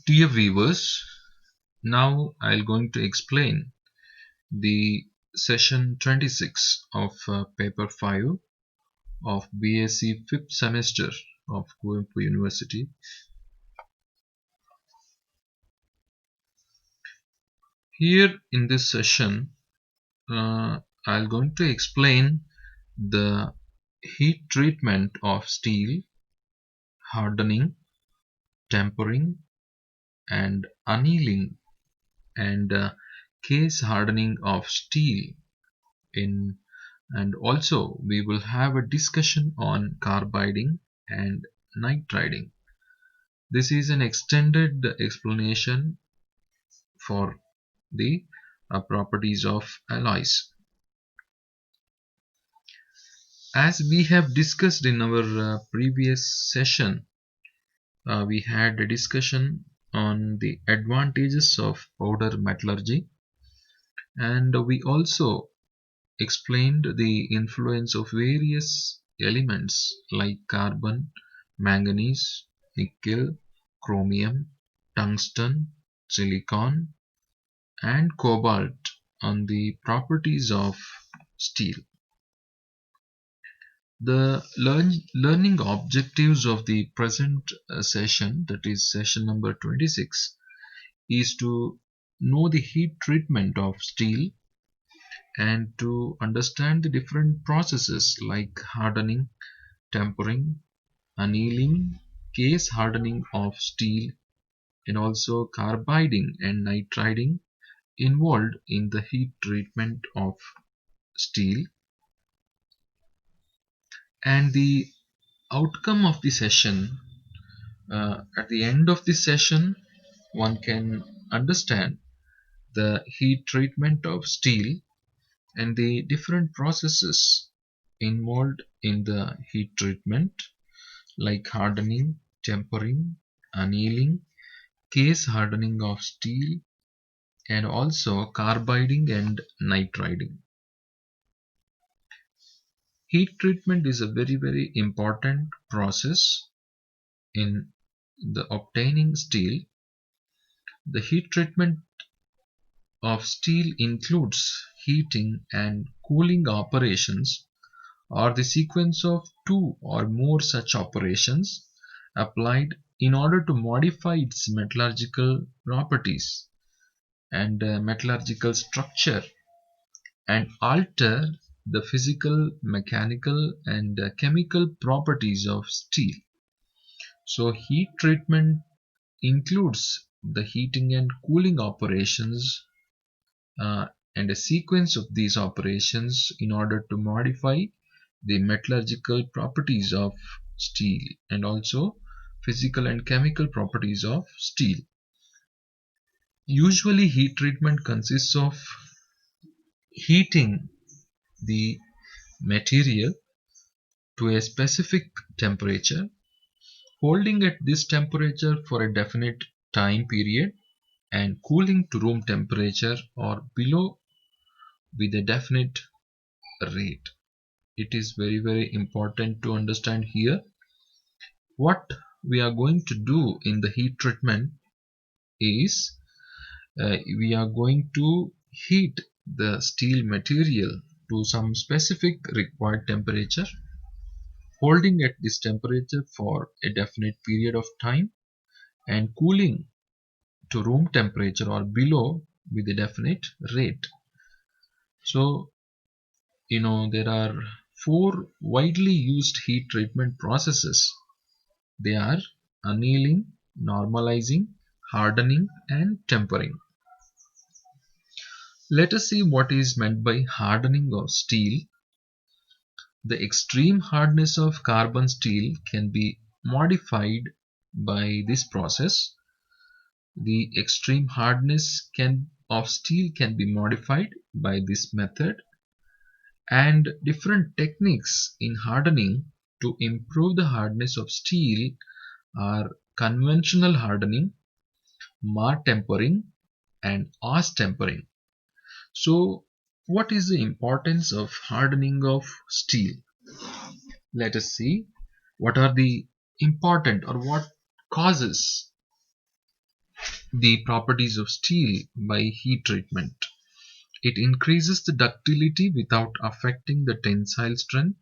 Dear viewers, now I'll going to explain the session 26 of paper 5 of BSc 5th semester of Kuvempu University. Here in this session, I'll going to explain the heat treatment of steel, hardening, tempering, and annealing and case hardening of steel in and also we will have a discussion on carbiding and nitriding. This is an extended explanation for the properties of alloys. As we have discussed in our previous session, we had a discussion on the advantages of powder metallurgy, and we also explained the influence of various elements like carbon, manganese, nickel, chromium, tungsten, silicon, and cobalt on the properties of steel. The learning objectives of the present session, that is session number 26, is to know the heat treatment of steel and to understand the different processes like hardening, tempering, annealing, case hardening of steel, and also carbiding and nitriding involved in the heat treatment of steel. And the outcome of the session, at the end of the session, one can understand the heat treatment of steel and the different processes involved in the heat treatment like hardening, tempering, annealing, case hardening of steel, and also carbiding and nitriding. Heat treatment is a very important process in the obtaining steel. The heat treatment of steel includes heating and cooling operations or the sequence of two or more such operations applied in order to modify its metallurgical properties and metallurgical structure and alter the physical, mechanical, and chemical properties of steel. So, heat treatment includes the heating and cooling operations uh, and a sequence of these operations in order to modify the metallurgical properties of steel and also physical and chemical properties of steel. Usually, heat treatment consists of heating the material to a specific temperature, holding at this temperature for a definite time period, and cooling to room temperature or below with a definite rate. It is very important to understand here what we are going to do in the heat treatment is we are going to heat the steel material to some specific required temperature, holding at this temperature for a definite period of time and cooling to room temperature or below with a definite rate. So there are four widely used heat treatment processes. They are annealing, normalizing, hardening, and tempering. Let us see what is meant by hardening of steel. The extreme hardness of carbon steel can be modified by this process. The extreme hardness of steel can be modified by this method, and different techniques in hardening to improve the hardness of steel are conventional hardening, Mar tempering, and Oz tempering. So, what is the importance of hardening of steel? Let us see what are the important or what causes the properties of steel by heat treatment. It increases the ductility without affecting the tensile strength,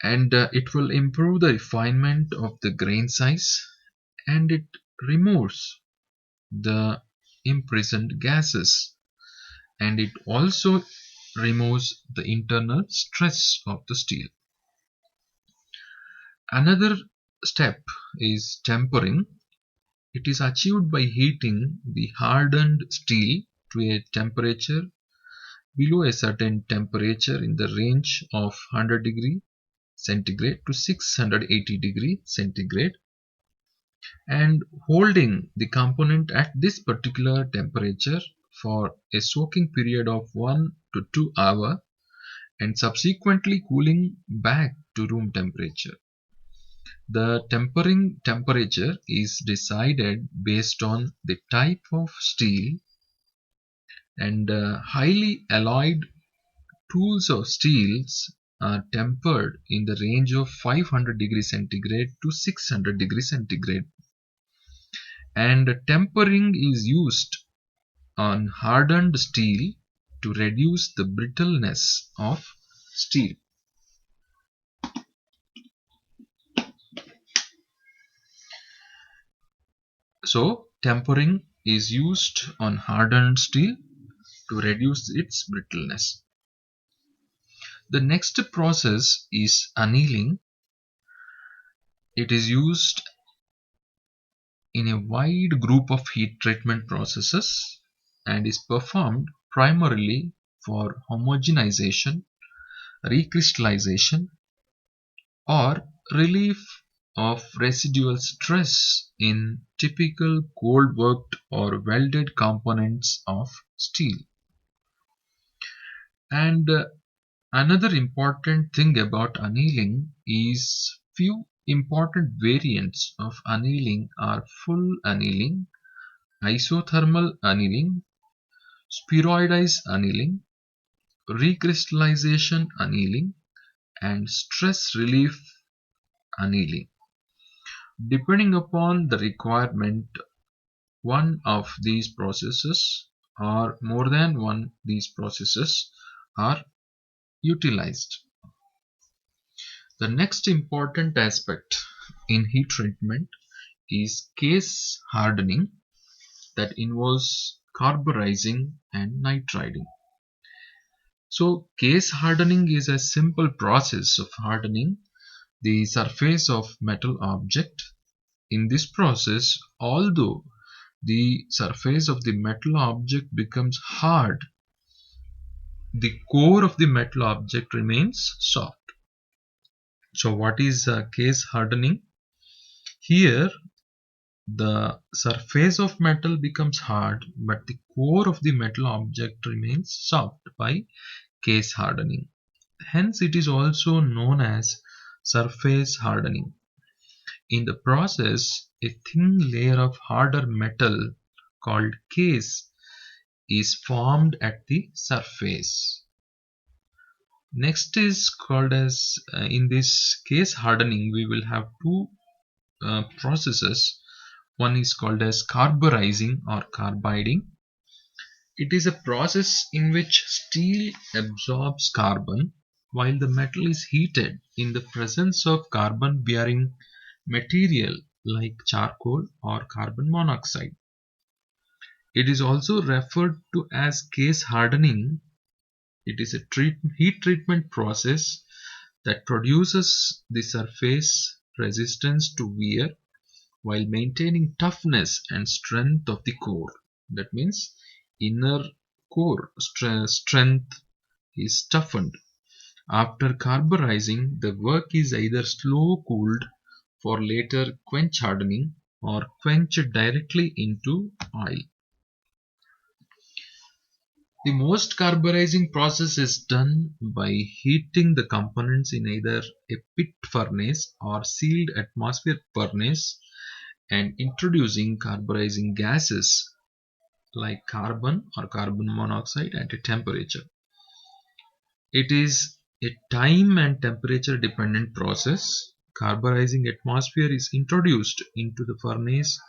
and it will improve the refinement of the grain size, and it removes the imprisoned gases, and it also removes the internal stress of the steel. Another step is tempering. It is achieved by heating the hardened steel to a temperature below a certain temperature in the range of 100 degree centigrade to 680 degree centigrade, and holding the component at this particular temperature for a soaking period of 1 to 2 hours, and subsequently cooling back to room temperature. The tempering temperature is decided based on the type of steel, and highly alloyed tools of steels are tempered in the range of 500 degrees centigrade to 600 degrees centigrade, and tempering is used on hardened steel to reduce the brittleness of steel. So tempering is used on hardened steel to reduce its brittleness. The next process is annealing. It is used in a wide group of heat treatment processes and is performed primarily for homogenization, recrystallization, or relief of residual stress in typical cold worked or welded components of steel. And another important thing about annealing is few important variants of annealing are full annealing, isothermal annealing, spheroidized annealing, recrystallization annealing, and stress relief annealing. Depending upon the requirement, one of these processes or more than one these processes are utilized. The next important aspect in heat treatment is case hardening, that involves carburizing and nitriding. So case hardening is a simple process of hardening the surface of metal object. In this process, although the surface of the metal object becomes hard, the core of the metal object remains soft. So what is case hardening? Here the surface of metal becomes hard, but the core of the metal object remains soft by case hardening. Hence it is also known as surface hardening. In the process, a thin layer of harder metal called case is formed at the surface. Next is called as in this case hardening we will have two processes. One is called as carburizing or carbiding. It is a process in which steel absorbs carbon while the metal is heated in the presence of carbon bearing material like charcoal or carbon monoxide. It is also referred to as case hardening. It is a heat treatment process that produces the surface resistance to wear while maintaining toughness and strength of the core. That means inner core strength is toughened. After carburizing, the work is either slow cooled for later quench hardening or quenched directly into oil. The most carburizing process is done by heating the components in either a pit furnace or sealed atmosphere furnace and introducing carburizing gases like carbon or carbon monoxide at a temperature. It is a time and temperature dependent process. Carburizing atmosphere is introduced into the furnace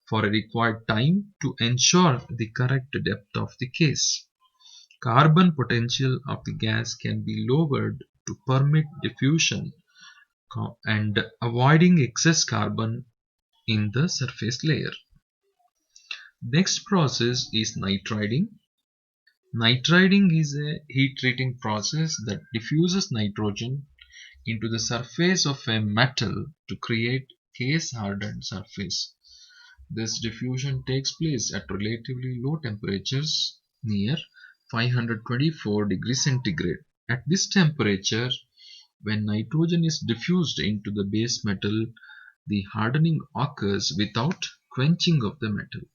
for a required time to ensure the correct depth of the case. Carbon potential of the gas can be lowered to permit diffusion and avoiding excess carbon in the surface layer. Next process is nitriding. Nitriding is a heat treating process that diffuses nitrogen into the surface of a metal to create case hardened surface. This diffusion takes place at relatively low temperatures near 524 degrees centigrade. At this temperature, when nitrogen is diffused into the base metal, the hardening occurs without quenching of the metal.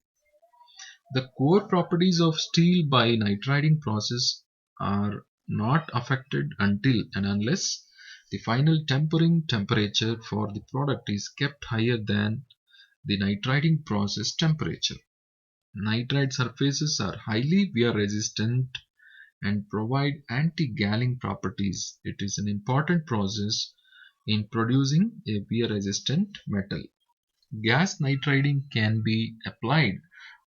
The core properties of steel by nitriding process are not affected until and unless the final tempering temperature for the product is kept higher than the nitriding process temperature. Nitride surfaces are highly wear resistant and provide anti-galling properties. It is an important process in producing a wear resistant metal. Gas nitriding can be applied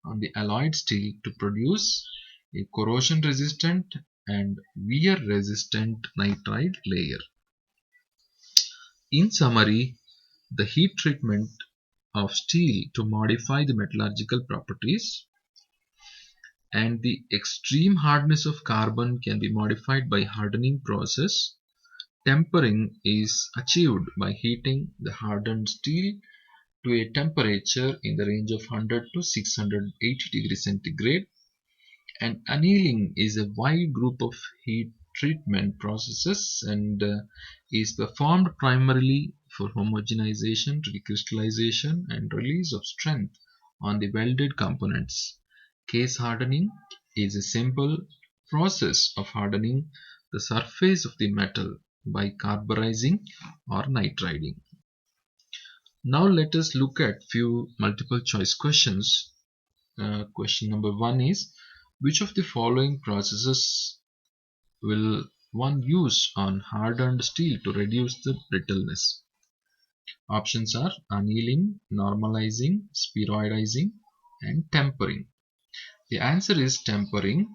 on the alloyed steel to produce a corrosion resistant and wear resistant nitride layer. In summary, the heat treatment of steel to modify the metallurgical properties and the extreme hardness of carbon can be modified by hardening process. Tempering is achieved by heating the hardened steel to a temperature in the range of 100 to 680 degrees centigrade, and annealing is a wide group of heat treatment processes and is performed primarily for homogenization, recrystallization, and release of strength on the welded components. Case hardening is a simple process of hardening the surface of the metal by carburizing or nitriding. Now let us look at few multiple choice questions. Question number 1 is, which of the following processes will one use on hardened steel to reduce the brittleness? Options are annealing, normalizing, spheroidizing, and tempering. The answer is tempering,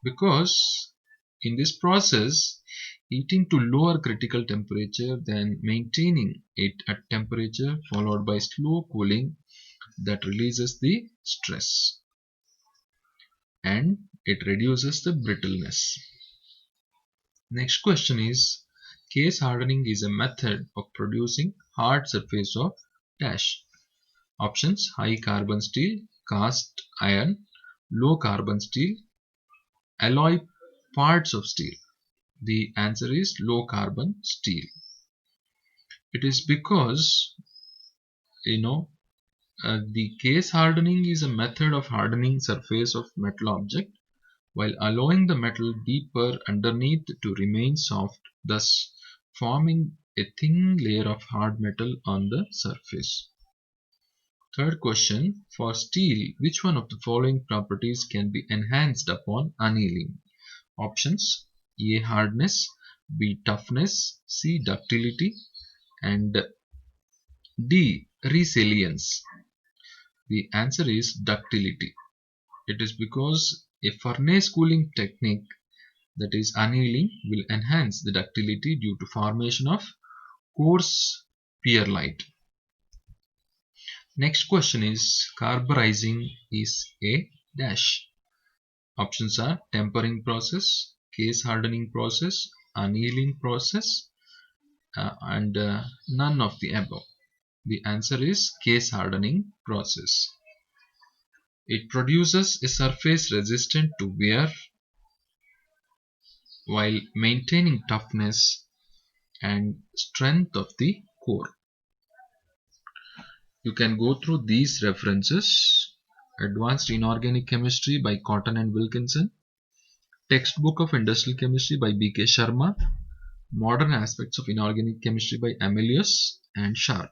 because in this process, heating to lower critical temperature than maintaining it at temperature followed by slow cooling that releases the stress and it reduces the brittleness. Next question is, case hardening is a method of producing hard surface of dash. Options: high carbon steel, cast iron, low carbon steel, alloy parts of steel. The answer is low carbon steel. It is because the case hardening is a method of hardening surface of metal object while allowing the metal deeper underneath to remain soft, thus forming a thin layer of hard metal on the surface. Third question, for steel, which one of the following properties can be enhanced upon annealing? Options: A. Hardness, B. Toughness, C. Ductility, and D. Resilience. The answer is ductility. It is because a furnace cooling technique, that is annealing, will enhance the ductility due to formation of coarse perlite. Next question is, carburizing is a dash. Options are tempering process, case hardening process, annealing process, and none of the above. The answer is case hardening process. It produces a surface resistant to wear while maintaining toughness and strength of the core. You can go through these references: Advanced Inorganic Chemistry by Cotton and Wilkinson, Textbook of Industrial Chemistry by B.K. Sharma, Modern Aspects of Inorganic Chemistry by Amelius and Sharp.